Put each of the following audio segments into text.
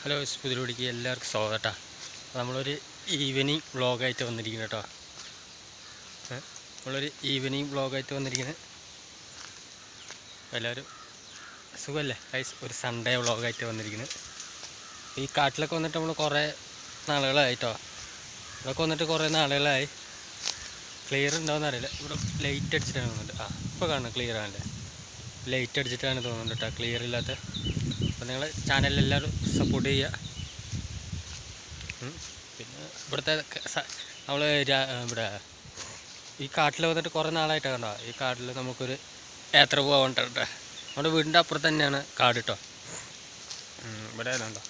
Hello പുതിയടിക്ക് എല്ലാവർക്കും സ്വാഗതം കേട്ടോ. നമ്മളൊരു ഈവനിങ് വ്ളോഗായിട്ട് വന്നിരിക്കുന്നത് കേട്ടോ. നമ്മളൊരു ഈവനിങ് വ്ളോഗായിട്ട് വന്നിരിക്കുന്നത്. എല്ലാവരും സുഖമല്ലേ ഗൈസ്? ഒരു സൺഡേ വ്ളോഗായിട്ട് വന്നിരിക്കുന്നത്. ഈ കാട്ടിലൊക്കെ വന്നിട്ട് നമ്മൾ കുറേ നാളുകളായിട്ടോ. ഇവിടെയൊക്കെ വന്നിട്ട് കുറേ നാളുകളായി. ക്ലിയർ ഉണ്ടാവുമെന്ന് അറിയില്ല. ഇവിടെ ലൈറ്റ് അടിച്ചിട്ടാണ് തോന്നുന്നുണ്ട്. ഇപ്പോൾ കാണുന്നത് ക്ലിയർ ആണല്ലേ? ലൈറ്റ് അടിച്ചിട്ടാണ് തോന്നുന്നുണ്ട് കേട്ടോ, ക്ലിയർ ഇല്ലാത്ത. അപ്പോൾ നിങ്ങൾ ചാനലിലെല്ലാവരും സപ്പോർട്ട് ചെയ്യുക. പിന്നെ ഇവിടുത്തെ നമ്മൾ ഇവിടെ ഈ കാട്ടിൽ വന്നിട്ട് കുറേ നാളായിട്ടാണ് കണ്ടോ. ഈ കാട്ടിൽ നമുക്കൊരു യാത്ര പോകാൻ കേട്ടോ. നമ്മുടെ വീടിൻ്റെ അപ്പുറത്ത് തന്നെയാണ് കാട് കേട്ടോ. ഇവിടെ ഉണ്ടോ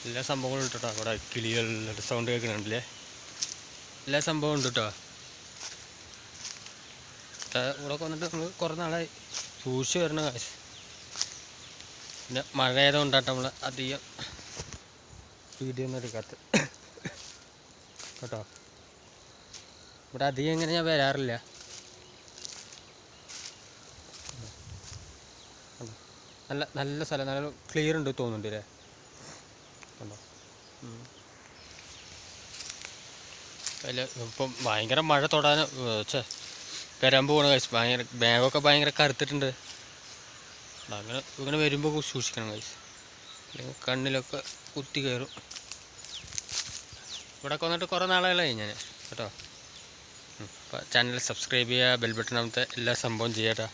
എല്ലാ സംഭവങ്ങളും ഉണ്ട് കേട്ടോ. ഇവിടെ കിളികളുടെ സൗണ്ട് കേൾക്കുന്നുണ്ടല്ലേ? എല്ലാ സംഭവവും ഉണ്ട് കേട്ടോ. ഇവിടെ വന്നിട്ട് നമ്മൾ കുറേ നാളായി സൂക്ഷിച്ച് വരണ കാശ്. പിന്നെ മഴ ആയതുകൊണ്ടാട്ടോ നമ്മൾ അധികം വീഡിയോ ഒന്നും എടുക്കാത്ത കേട്ടോ. ഇവിടെ അധികം ഇങ്ങനെ ഞാൻ വരാറില്ല. നല്ല നല്ല സ്ഥലം, നല്ല ക്ലിയർ ഉണ്ട് തോന്നുന്നുണ്ട് അല്ലേ? കണ്ടോ? അതിൽ ഇപ്പം ഭയങ്കര മഴ തൊടാൻ വരാൻ പോകണം കഴിച്ച്. ഭയങ്കര ബാഗൊക്കെ ഭയങ്കര കറുത്തിട്ടുണ്ട്. അങ്ങനെ ഇങ്ങനെ വരുമ്പോൾ സൂക്ഷിക്കണം കഴിച്ച്, അല്ലെങ്കിൽ കണ്ണിലൊക്കെ കുത്തി കയറും. ഇവിടെയൊക്കെ വന്നിട്ട് കുറേ നാളുകളായി ഞാൻ കേട്ടോ. അപ്പോൾ ചാനൽ സബ്സ്ക്രൈബ് ചെയ്യുക, ബെൽ ബട്ടണാമത്തെ എല്ലാ സംഭവം ചെയ്യാട്ടോ.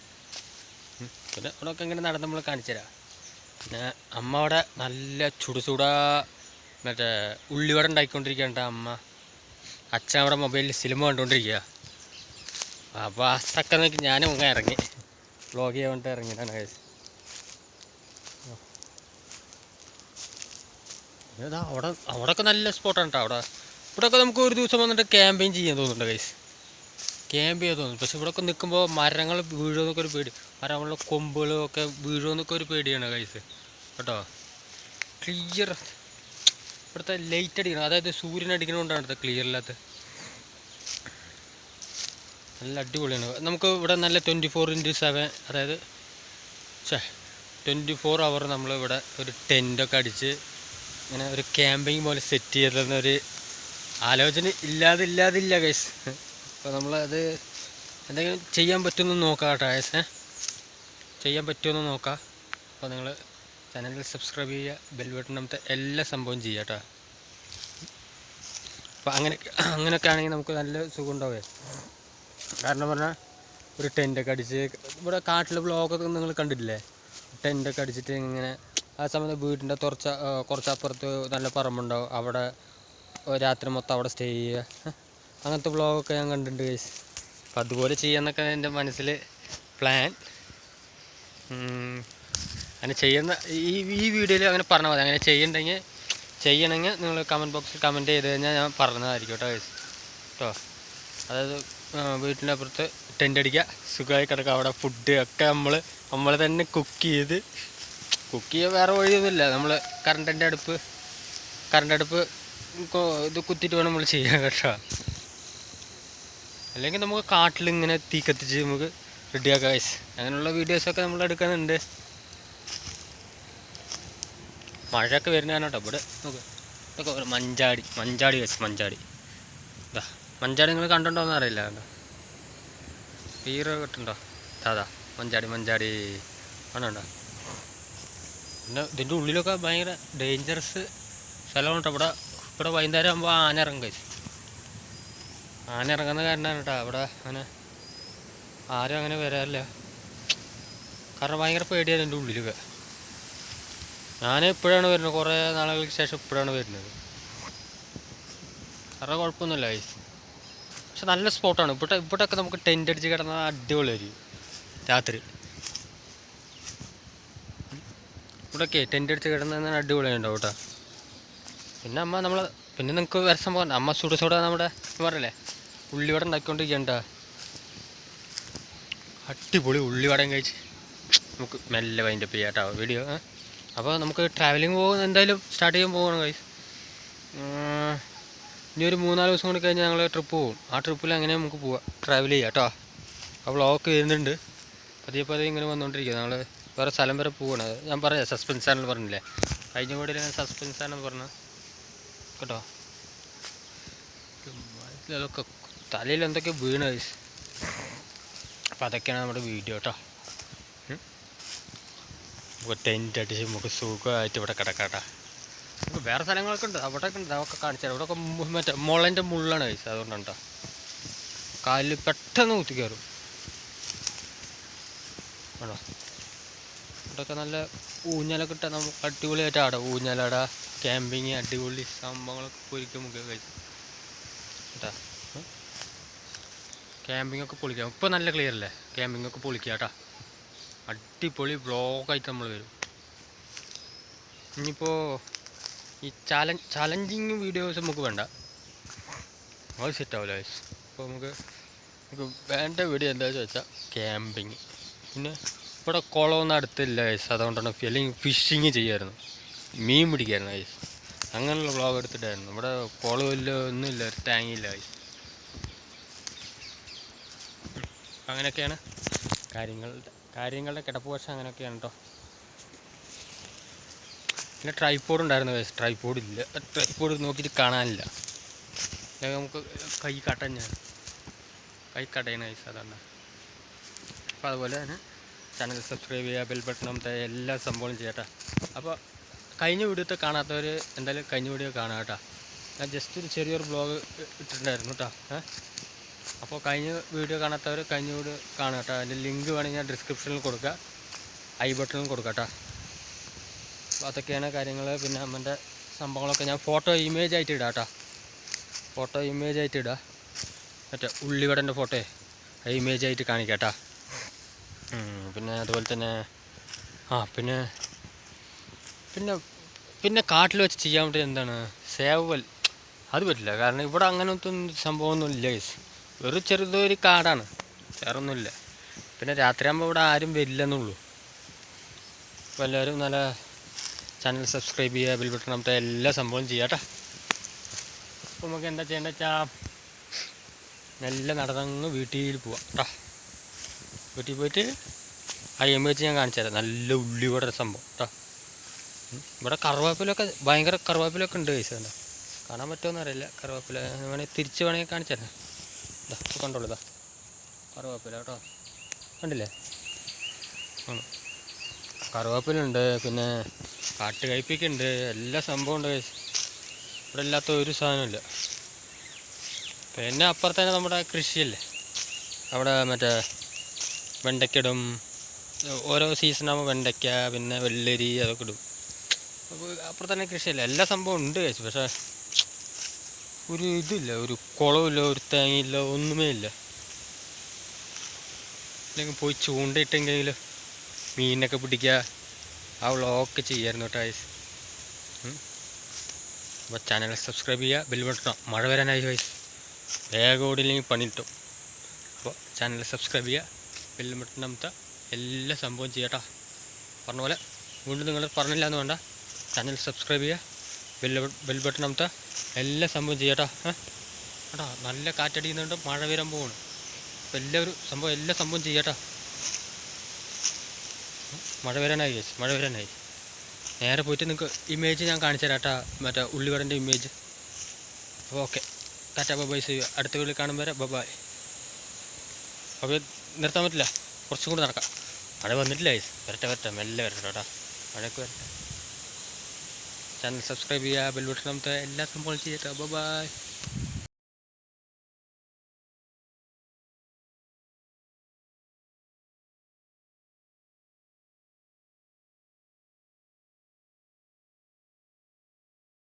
പിന്നെ ഇവിടെയൊക്കെ ഇങ്ങനെ നടന്ന് നമ്മൾ കാണിച്ചു തരാം. പിന്നെ അമ്മ അവിടെ നല്ല ചൂടാ മറ്റേ ഉള്ളിവട ഉണ്ടാക്കിക്കൊണ്ടിരിക്കുകയാണ് അമ്മ. അച്ഛൻ അവിടെ മൊബൈലിൽ സിനിമ കണ്ടുകൊണ്ടിരിക്കുക. അപ്പോൾ ആ സ്ഥക്കം നോക്കി ഞാനും അങ്ങ് ഇറങ്ങി വ്ളോഗ് ചെയ്യാൻ വേണ്ടിയിട്ട് ഇറങ്ങിയിട്ടാണ് കഴിച്ച്. അവിടെയൊക്കെ നല്ല സ്പോട്ടാണ് കേട്ടോ. ഇവിടെയൊക്കെ നമുക്ക് ഒരു ദിവസം വന്നിട്ട് ക്യാമ്പയിൻ ചെയ്യാൻ തോന്നുന്നുണ്ട് ഗൈസ്. ക്യാമ്പ് ചെയ്യാൻ തോന്നുന്നു. പക്ഷെ ഇവിടെയൊക്കെ നിൽക്കുമ്പോൾ മരങ്ങൾ വീഴുമെന്നൊക്കെ ഒരു പേടി, മരങ്ങളുടെ കൊമ്പുകളൊക്കെ വീഴുമെന്നൊക്കെ ഒരു പേടിയാണ് ഗൈസ് കേട്ടോ. ക്ലിയർ ഇവിടുത്തെ ലൈറ്റ് അടിക്കണം, അതായത് സൂര്യൻ അടിക്കണോണ്ടാണ് ഇവിടുത്തെ ക്ലിയർ ഇല്ലാത്ത. നല്ല അടിപൊളിയാണ്. നമുക്ക് ഇവിടെ നല്ല 24/7, അതായത് 24 അവർ നമ്മളിവിടെ ഒരു ടെൻറ്റൊക്കെ അടിച്ച് ഇങ്ങനെ ഒരു ക്യാമ്പിങ് പോലെ സെറ്റ് ചെയ്തെന്നൊരു ആലോചന ഇല്ലാതില്ല ഗൈസ്. അപ്പോൾ നമ്മളത് എന്തെങ്കിലും ചെയ്യാൻ പറ്റുമെന്ന് നോക്കാം കേട്ടോ ഗൈസ്. ചെയ്യാൻ പറ്റുമെന്ന് നോക്കാം. അപ്പോൾ നിങ്ങൾ ചാനൽ സബ്സ്ക്രൈബ് ചെയ്യുക, ബെൽ ബട്ടണത്തെ എല്ലാ സംഭവം ചെയ്യുക കേട്ടോ. അപ്പോൾ അങ്ങനെയൊക്കെ ആണെങ്കിൽ നമുക്ക് നല്ല സുഖം ഉണ്ടാവേ. കാരണം പറഞ്ഞാൽ ഒരു ടെൻറ്റൊക്കെ അടിച്ച് ഇവിടെ കാട്ടിലെ ബ്ലോഗൊക്കെ നിങ്ങൾ കണ്ടിട്ടില്ലേ? ടെൻറ്റൊക്കെ അടിച്ചിട്ട് ഇങ്ങനെ ആ സമയത്ത് വീടിൻ്റെ കുറച്ചപ്പുറത്ത് നല്ല പറമ്പുണ്ടാവും, അവിടെ രാത്രി മൊത്തം അവിടെ സ്റ്റേ ചെയ്യുക. അങ്ങനത്തെ ബ്ലോഗൊക്കെ ഞാൻ കണ്ടിട്ടുണ്ട് ഗൈസ്. അപ്പം അതുപോലെ ചെയ്യാമെന്നൊക്കെ എൻ്റെ മനസ്സിൽ പ്ലാൻ. അങ്ങനെ ചെയ്യുന്ന ഈ വീഡിയോയിൽ അങ്ങനെ പറഞ്ഞാൽ മതി. അങ്ങനെ ചെയ്യണമെങ്കിൽ നിങ്ങൾ കമൻറ്റ് ബോക്സിൽ കമൻറ്റ് ചെയ്ത് കഴിഞ്ഞാൽ ഞാൻ പറഞ്ഞതായിരിക്കും കേട്ടോ ഗൈസ് കേട്ടോ. അതായത് വീട്ടിൻ്റെ അപ്പുറത്ത് ടെൻ്റ് അടിക്കുക, സുഖമായി കിടക്കുക. അവിടെ ഫുഡ് ഒക്കെ നമ്മൾ തന്നെ കുക്ക് ചെയ്യുക. വേറെ വഴിയൊന്നുമില്ല. നമ്മൾ കറണ്ട് അടുപ്പ് ഇത് കുത്തിയിട്ട് വേണം നമ്മൾ ചെയ്യാൻ കേട്ടോ. അല്ലെങ്കിൽ നമുക്ക് കാട്ടിലിങ്ങനെ തീ കത്തിച്ച് നമുക്ക് റെഡിയാക്കാം ഗൈസ്. അങ്ങനെയുള്ള വീഡിയോസൊക്കെ നമ്മൾ എടുക്കുന്നുണ്ട്. മഴയൊക്കെ വരുന്നതാണ് കേട്ടോ. ഇവിടെ നോക്ക്, ഇതൊക്കെ മഞ്ചാടി ഗൈസ്. മഞ്ചാടി നിങ്ങൾ കണ്ടിട്ടുണ്ടോയെന്ന് അറിയില്ല കേട്ടോ. തീരെ കിട്ടുന്നുണ്ടോ? അതാ മഞ്ചാടി ആണോ? പിന്നെ ഇതിൻ്റെ ഉള്ളിലൊക്കെ ഭയങ്കര ഡേഞ്ചറസ് സ്ഥലമാണ് കേട്ടോ. ഇവിടെ വൈകുന്നേരം ആകുമ്പോൾ ആന ഇറങ്ങും കഴിച്ച്. ആന ഇറങ്ങുന്ന കാരണമാണ് കേട്ടോ അവിടെ അങ്ങനെ ആരും അങ്ങനെ വരാറില്ല. കാരണം ഭയങ്കര പേടിയാണ് എൻ്റെ ഉള്ളിലൊക്കെ. ഞാൻ ഇപ്പോഴാണ് വരുന്നത്, കുറേ നാളുകൾക്ക് ശേഷം ഇപ്പോഴാണ് വരുന്നത്. കാരണം കുഴപ്പമൊന്നുമില്ല കഴിച്ച്. പക്ഷെ നല്ല സ്പോട്ടാണ്. ഇവിടെയൊക്കെ നമുക്ക് ടെൻ്റ് അടിച്ച് കിടന്നാൽ അടിപൊളിയായിരിക്കും രാത്രി. ഇവിടെയൊക്കെ ടെൻ്റ് അടിച്ച് കിടന്നാൽ അടിപൊളിയുണ്ടാവും കേട്ടോ. പിന്നെ നിങ്ങൾക്ക് വേറെ സംഭവം അമ്മ സുട നമ്മുടെ പറയല്ലേ ഉള്ളിവട ഉണ്ടാക്കിക്കൊണ്ടിരിക്കണ്ട. അടിപൊളി ഉള്ളിവടയും കഴിച്ച് നമുക്ക് മെല്ലെ വൈൻഡപ്പ് ചെയ്യാം കേട്ടോ വീഡിയോ. അപ്പോൾ നമുക്ക് ട്രാവലിംഗ് എന്തായാലും സ്റ്റാർട്ട് ചെയ്യാൻ പോകണം കഴിച്ച്. ഇനി ഒരു 3-4 ദിവസം കൂടി കഴിഞ്ഞാൽ ഞങ്ങൾ ട്രിപ്പ് പോകും. ആ ട്രിപ്പിൽ അങ്ങനെ നമുക്ക് പോവാം, ട്രാവൽ ചെയ്യാം കേട്ടോ. ആ വ്ളോഗൊക്കെ വരുന്നുണ്ട് പതിയെ ഇങ്ങനെ വന്നുകൊണ്ടിരിക്കുക. ഞങ്ങൾ വേറെ സ്ഥലം വരെ പോകണം. ഞാൻ പറയാം, സസ്പെൻസ് ചാനൽ പറഞ്ഞില്ലേ, കഴിഞ്ഞ വീഡിയോയിൽ സസ്പെൻസ് ആണെന്ന് പറഞ്ഞു കേട്ടോ. അതൊക്കെ തലയിൽ എന്തൊക്കെയോ വീണ് ഗൈസ്. അപ്പോൾ അതൊക്കെയാണ് നമ്മുടെ വീഡിയോ കേട്ടോ. നമുക്ക് ടെൻറ്റ് അടിച്ച് നമുക്ക് സുഖമായിട്ട് ഇവിടെ കിടക്കാട്ടാ. നമുക്ക് വേറെ സ്ഥലങ്ങളൊക്കെ ഉണ്ട്, അവിടെ ഉണ്ട്, അതൊക്കെ കാണിച്ചാൽ ഇവിടെയൊക്കെ മറ്റേ മുളൻ്റെ മുള്ളാണ് ഗൈസ്. അതുകൊണ്ടാണ് കേട്ടോ കാലിൽ പെട്ടെന്ന് കുത്തി കയറും ആണോ. ഇവിടെയൊക്കെ നല്ല ഊഞ്ഞാലൊക്കെ ഇട്ടാൽ നമുക്ക് അടിപൊളിയായിട്ട് ആടാം. ഊഞ്ഞാലാട, ക്യാമ്പിങ്, അടിപൊളി സംഭവങ്ങളൊക്കെ പൊരിക്കും നമുക്ക് കഴിച്ചു കേട്ടാ. ക്യാമ്പിങ്ങൊക്കെ പൊളിക്കാം. ഇപ്പോൾ നല്ല ക്ലിയർ അല്ലേ? ക്യാമ്പിങ്ങൊക്കെ പൊളിക്കുക കേട്ടോ. അടിപൊളി വ്ളോഗായിട്ട് നമ്മൾ വരും. ഇനിയിപ്പോൾ ഈ ചാലഞ്ചിങ് വീഡിയോസ് നമുക്ക് വേണ്ട, അത് സെറ്റാവില്ല ഗൈസ്. അപ്പോൾ നമുക്ക് വേണ്ട വീഡിയോ എന്താണെന്ന് വെച്ചാൽ ക്യാമ്പിങ്. പിന്നെ ഇവിടെ കുളമൊന്നും അടുത്തില്ല ഗൈസ്, അതുകൊണ്ടാണ് അല്ലെങ്കിൽ ഫിഷിങ് ചെയ്യുമായിരുന്നു, മീൻ പിടിക്കായിരുന്നു ഗൈസ്. അങ്ങനെയുള്ള വ്ളോഗ് എടുത്തിട്ടായിരുന്നു. ഇവിടെ കുളമില്ല, ഒന്നുമില്ല, ഒരു ടാങ്ങില്ല ഗൈസ്. അങ്ങനെയൊക്കെയാണ് കാര്യങ്ങളുടെ കിടപ്പ്. പക്ഷേ അങ്ങനെയൊക്കെയാണ് കേട്ടോ. പിന്നെ ട്രൈപോഡ് ഉണ്ടായിരുന്നു ഗൈസ്, ട്രൈപോഡ് ഇല്ല. ട്രൈപോഡ് നോക്കിയിട്ട് കാണാനില്ല. നമുക്ക് കൈ കടയാണ് ഗൈസ്, അതാണ്. അപ്പോൾ അതുപോലെ തന്നെ ചാനൽ സബ്സ്ക്രൈബ് ചെയ്യുക, ബെൽ ബട്ടൺ അമർത്തുക, എല്ലാ സംഭവങ്ങളും ചെയ്യട്ടെ. അപ്പോൾ കഴിഞ്ഞ വീഡിയോത്തെ കാണാത്തവർ എന്തായാലും കഴിഞ്ഞ വീഡിയോ കാണാം കേട്ടോ. ഞാൻ ജസ്റ്റ് ഒരു ചെറിയൊരു ബ്ലോഗ് ഇട്ടിട്ടുണ്ടായിരുന്നു കേട്ടോ. അപ്പോൾ കഴിഞ്ഞ വീഡിയോ കാണാത്തവർ കഴിഞ്ഞ വീഡിയോ കാണുക കേട്ടോ. അതിൻ്റെ ലിങ്ക് വേണമെങ്കിൽ ഞാൻ ഡിസ്ക്രിപ്ഷനിൽ കൊടുക്കുക, ഐ ബട്ടണിൽ കൊടുക്കാം കേട്ടോ. അപ്പോൾ അതൊക്കെയാണ് കാര്യങ്ങൾ. പിന്നെ അമ്മൻ്റെ സംഭവങ്ങളൊക്കെ ഞാൻ ഫോട്ടോ ഇമേജ് ആയിട്ട് ഇടാം കേട്ടോ. ഫോട്ടോ ഇമേജ് ആയിട്ട് ഇടുക, മറ്റേ ഉള്ളിവടൻ്റെ ഫോട്ടോ ഇമേജ് ആയിട്ട് കാണിക്കാം കേട്ടോ. പിന്നെ അതുപോലെ തന്നെ പിന്നെ പിന്നെ പിന്നെ കാട്ടിൽ വെച്ച് ചെയ്യാൻ വേണ്ടി എന്താണ് സേവൽ, അത് പറ്റില്ല. കാരണം ഇവിടെ അങ്ങനത്തെ സംഭവമൊന്നും ഇല്ല ഗൈസ്. വെറും ചെറുതൊരു കാടാണ്, വേറൊന്നുമില്ല. പിന്നെ രാത്രിയാകുമ്പോൾ ഇവിടെ ആരും വരില്ലെന്നുള്ളൂ. അപ്പോൾ എല്ലാവരും നല്ല ചാനൽ സബ്സ്ക്രൈബ് ചെയ്യുക, ബെൽ ബട്ടൺ അമർത്തുക, എല്ലാ സംഭവം ചെയ്യാം കേട്ടോ. അപ്പോൾ നമുക്ക് എന്താ ചെയ്യേണ്ടത് വെച്ചാൽ നല്ല നടന്നങ്ങ് വീട്ടിൽ പോവാം കേട്ടോ. വീട്ടിൽ പോയിട്ട് ആ ഇമേജ് ഞാൻ കാണിച്ചു തരാം. നല്ല ഉള്ളിവട സംഭവം കേട്ടോ. ഇവിടെ കറുവേപ്പിലൊക്കെ ഭയങ്കര കറുവേപ്പിലൊക്കെ ഉണ്ട് ഗൈസ്. എന്താ കാണാൻ പറ്റുമെന്ന് അറിയില്ല. കറുവേപ്പില വേണമെങ്കിൽ കാണിച്ചു തരാം. ഇതാ കണ്ടോളൂ, ഇതാ കറുവേപ്പില കേട്ടോ, കണ്ടില്ലേ? കറുവേപ്പിലുണ്ട്, പിന്നെ കാട്ടുകയ്പ്പിക്കുണ്ട്, എല്ലാ സംഭവം ഉണ്ട് ഗൈസ്. ഇവിടെ ഇല്ലാത്ത ഒരു സാധനമില്ല. പിന്നെ അപ്പുറത്തന്നെ നമ്മുടെ കൃഷിയല്ലേ, അവിടെ മറ്റേ വെണ്ടയ്ക്ക ഇടും. ഓരോ സീസണാകുമ്പോൾ വെണ്ടയ്ക്ക, പിന്നെ വെള്ളരി, അതൊക്കെ ഇടും. അപ്പോൾ അപ്പുറത്തന്നെ കൃഷിയല്ലേ, എല്ലാ സംഭവം ഉണ്ട് ഗൈസ്. പക്ഷേ ഒരു ഇതില്ല, ഒരു കുളമില്ല, ഒരു തേങ്ങയില്ല, ഒന്നുമേ ഇല്ല. അല്ലെങ്കിൽ പോയി ചൂണ്ടയിട്ടെങ്കിൽ മീനൊക്കെ പിടിക്കുക, ആ വ്ളോഗൊക്കെ ചെയ്യായിരുന്നു കേട്ടോ ഗൈസ്. അപ്പോൾ ചാനൽ സബ്സ്ക്രൈബ് ചെയ്യുക, ബെൽ ബട്ടൺ. മഴ വരാനായി ഗൈസ്, വേഗം ഓടില്ലെങ്കിൽ പണി കിട്ടും. അപ്പോൾ ചാനൽ സബ്സ്ക്രൈബ് ചെയ്യുക, ബെൽ ബട്ടൺ അമർത്തുക, എല്ലാ സംഭവം ചെയ്യട്ടോ. പറഞ്ഞ പോലെ വീണ്ടും നിങ്ങൾ പറഞ്ഞില്ല എന്ന് വേണ്ട, ചാനൽ സബ്സ്ക്രൈബ് ചെയ്യുക, ബെൽ ബട്ടൺ അമർത്തുക, എല്ലാ സംഭവം ചെയ്യട്ടോ. കേട്ടോ, നല്ല കാറ്റടിക്കുന്നുണ്ട്, മഴ വരാൻ പോവാണ്. അപ്പോൾ എല്ലാ സംഭവം ചെയ്യട്ടോ. മഴ വരാനായി ഗൈസ്, മഴ വരാനായി. നേരെ പോയിട്ട് നിങ്ങൾക്ക് ഇമേജ് ഞാൻ കാണിച്ചു തരാം കേട്ടോ, മറ്റേ ഉള്ളിവടൻ്റെ ഇമേജ്. അപ്പോൾ ഓക്കെ, ടാറ്റാ ബൈ ചെയ്യുക. അടുത്ത വീട്ടിൽ കാണും വരെ ബൈ. അപ്പോൾ നിർത്താൻ പറ്റില്ല, കുറച്ചും കൂടി നടക്കാം. മഴ വന്നിട്ടില്ല ഗൈസ്, വരട്ടെ മെല്ലെ വരട്ടെ കേട്ടോ, മഴയൊക്കെ വരട്ടെ. ചാനൽ സബ്സ്ക്രൈബ് ചെയ്യുക, ബെൽ ബട്ടൺ അമർത്തുക, എല്ലാ സംഭവം ചെയ്യട്ടെ. ബൈ.